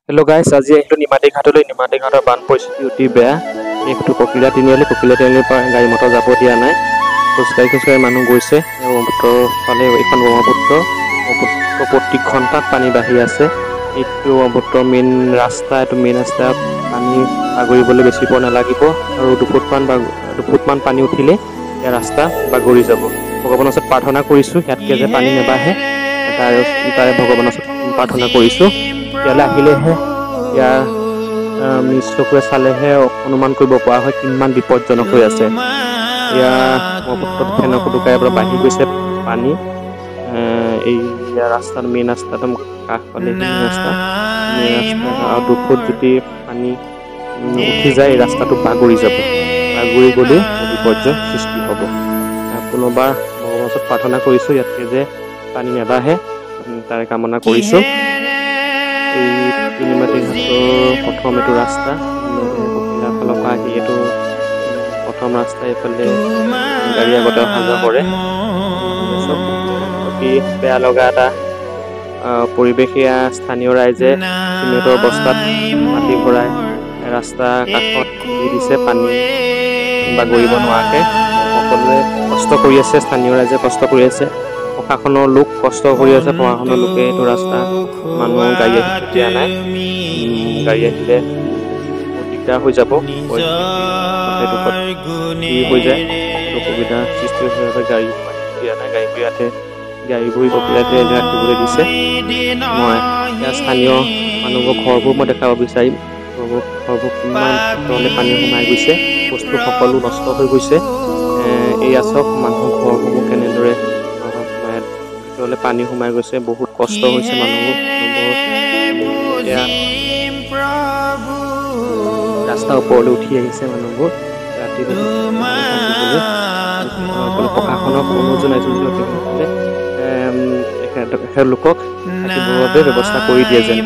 Hello' গাইছ, আজি আহিলোঁ নিমাতী ঘাটলৈ। নিমাতী ঘাটৰ বান পৰিস্থিতি অতি বেয়া। এইটো ককিলা তিনিআলিৰ পৰা গাড়ী মটৰ যাব দিয়া নাই। খোজকাঢ়ি মানুহ গৈছে। ব্ৰহ্মপুত্ৰৰ ফালে এইখন ব্ৰহ্মপুত্ৰ প্ৰতি ঘণ্টাত পানী বাঢ়ি আছে। এইটো ব্ৰহ্মপুত্ৰৰ মেইন ৰাস্তা। এইটো মেইন ৰাস্তা পানী বাগৰিবলৈ বেছি পৰ নালাগিব আৰু দুফুটমান পানী উঠিলে ইয়াৰ ৰাস্তা বাগৰি যাব। ভগৱানৰ ওচৰত প্ৰাৰ্থনা কৰিছোঁ ইয়াতকে যে পানী নাবাঢ়ে, তাৰে ভগৱানৰ ওচৰত প্ৰাৰ্থনা কৰিছোঁ। ইয়ালৈ আহিলেহে ইয়াৰ নিজ চকুৰে চালেহে অনুমান কৰিব পৰা হয় কিমান বিপদজনক হৈ আছে। ইয়াৰ ব্ৰহ্মপুত্ৰত ফেনৰ ফুটুকাৰে পৰা বাঢ়ি গৈছে পানী। এই ৰাস্তাত মেইন ৰাস্তাটো কাষ পালেহি। মেইন ৰাস্তা আৰু 2 ফুট যদি পানী উঠি যায়, এই ৰাস্তাটো বাগৰি যাব। বাগৰি গ'লেই বিপৰ্যয় সৃষ্টি হ'ব। পুনৰবাৰ ভগৱানৰ ওচৰত প্ৰাৰ্থনা কৰিছোঁ ইয়াতকে যে পানী নাবাঢ়ে, তাৰে কামনা কৰিছোঁ। এই নিমাতী ঘাটৰ প্ৰথম এইটো ৰাস্তা, ককিলাৰ ফালৰ পৰা আহি এইটো প্ৰথম ৰাস্তা। এইফালে গাড়ী আগতে অহা যোৱা কৰে। অতি বেয়া লগা এটা পৰিৱেশ। এয়া স্থানীয় ৰাইজে চিমেণ্টৰ বস্তাত মাটি ভৰাই ৰাস্তা কাষত দি দিছে পানী বাগৰিব নোৱাৰাকে। সকলোৱে কষ্ট কৰি আছে, স্থানীয় ৰাইজে কষ্ট কৰি আছে, প্ৰশাসনৰ লোক কষ্ট কৰি আছে। প্ৰশাসনৰ লোকে এইটো ৰাস্তা গাড়ী আহিব দিয়া নাই। গাড়ী আহিলে বহুত দিগদাৰ হৈ যাব। সেইডোখৰত হৈ যায়, অসুবিধাৰ সৃষ্টি হৈ যাব। গাড়ী আহিব দিয়া নাই। গাড়ীবোৰ ককিলাতে ৰাখিবলৈ দিছে। মই ইয়াৰ স্থানীয় মানুহবোৰ ঘৰবোৰ মই দেখাব বিচাৰিম। ঘৰবোৰ কিমান ভিতৰলৈ পানী সোমাই গৈছে, বস্তু সকলো নষ্ট হৈ গৈছে। এয়া চাওক মানুহৰ ঘৰসমূহ কেনেদৰে ভিতৰলৈ পানী সোমাই গৈছে। বহুত কষ্ট হৈছে মানুহবোৰ। এতিয়া ৰাস্তাৰ ওপৰলৈ উঠি আহিছে মানুহবোৰ। ৰাতি বহুত থাকিবলৈ প্ৰশাসনক অনুৰোধ জনাইছোঁ যে অতি সোনকালে লোকক থাকিবৰ বাবে ব্যৱস্থা কৰি দিয়ে যেন।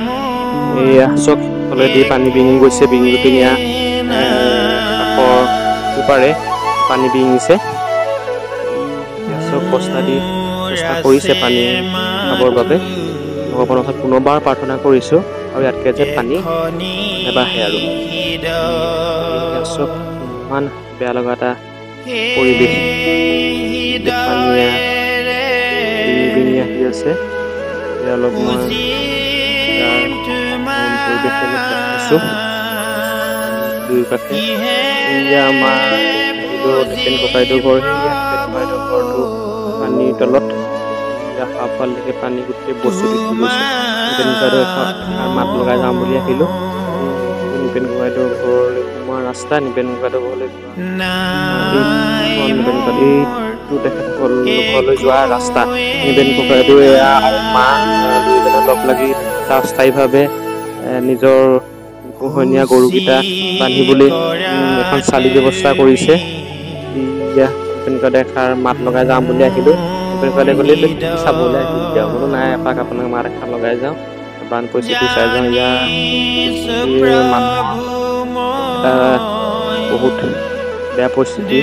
এয়া চব তলেদি পানী বিঙি গৈছে। বিঙি পিনি কাষৰ দুপাৰে পানী বিঙিছে। চব বস্তা দি চেষ্টা কৰিছে পানী খাবৰ বাবে। ভগৱানৰ ওচৰত পুনৰবাৰ প্ৰাৰ্থনা কৰিছোঁ আৰু ইয়াতকে যে পানী নেবাঢ়ে আৰু। চব ইমান বেয়া লগা এটা পৰিৱেশ। পানীয়ে বিঙি আহি আছে। অলপ মই পৰিৱেশটো অলপ দেখাইছোঁ। দুয়োকাষে আমাৰ টেকেন ককাইদেউৰ ঘৰ। টেকেন ককাইদেউৰ ঘৰটো পানীৰ তলত। সাফাললৈকে পানী গোটেই বস্তু দি থৈ গৈছে। নিপেন ককাইদেউ মাত লগাই যাওঁ বুলি আহিলোঁ। নিপেন ককাইদেউৰ ঘৰলৈ সোমোৱা ৰাস্তা, নিপেন ককাইদেউৰ ঘৰলৈ ঘৰলৈ যোৱা ৰাস্তা। নিপেন ককাইদেউ আৰু মা দুয়োজনে লগ লাগি অস্থায়ীভাৱে নিজৰ পোহনীয়া গৰুকেইটা বান্ধিবলৈ এখন চালি ব্যৱস্থা কৰিছে। নিপেন ককাইদেউ মাত লগাই যাওঁ বুলি আহিলোঁ। নিপেন ককাইদেউ ক'লে তই কি চাবলৈ আহিবি? বোলো নাই, এপাক আপোনাক মাত এষাৰ লগাই যাওঁ, বান পৰিস্থিতি চাই যাওঁ। ইয়াৰ মানুহৰ এটা বহুত বেয়া পৰিস্থিতি,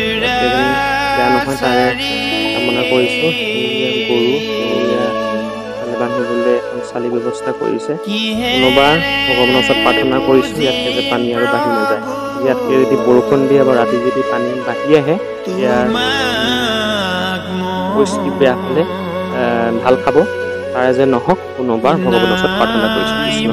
বেয়া নহয় তাৰে কামনা কৰিছোঁ। গৰু বান্ধিবলৈ এখন চালি ব্যৱস্থা কৰিছে। পুনৰবাৰ ভগৱানৰ ওচৰত প্ৰাৰ্থনা কৰিছোঁ ইয়াতকে যে পানী আৰু বাঢ়ি নাযায়। ইয়াতকে যদি বৰষুণ দিয়ে বা ৰাতি যদি পানী বাঢ়ি আহে, ইয়াৰ পৰিস্থিতি বেয়া হ'লে ঢাল খাব। তাৰে যে নহওক, পুনৰবাৰ ভগৱানৰ ওচৰত প্ৰাৰ্থনা কৰিছোঁ। কৃষ্ণ।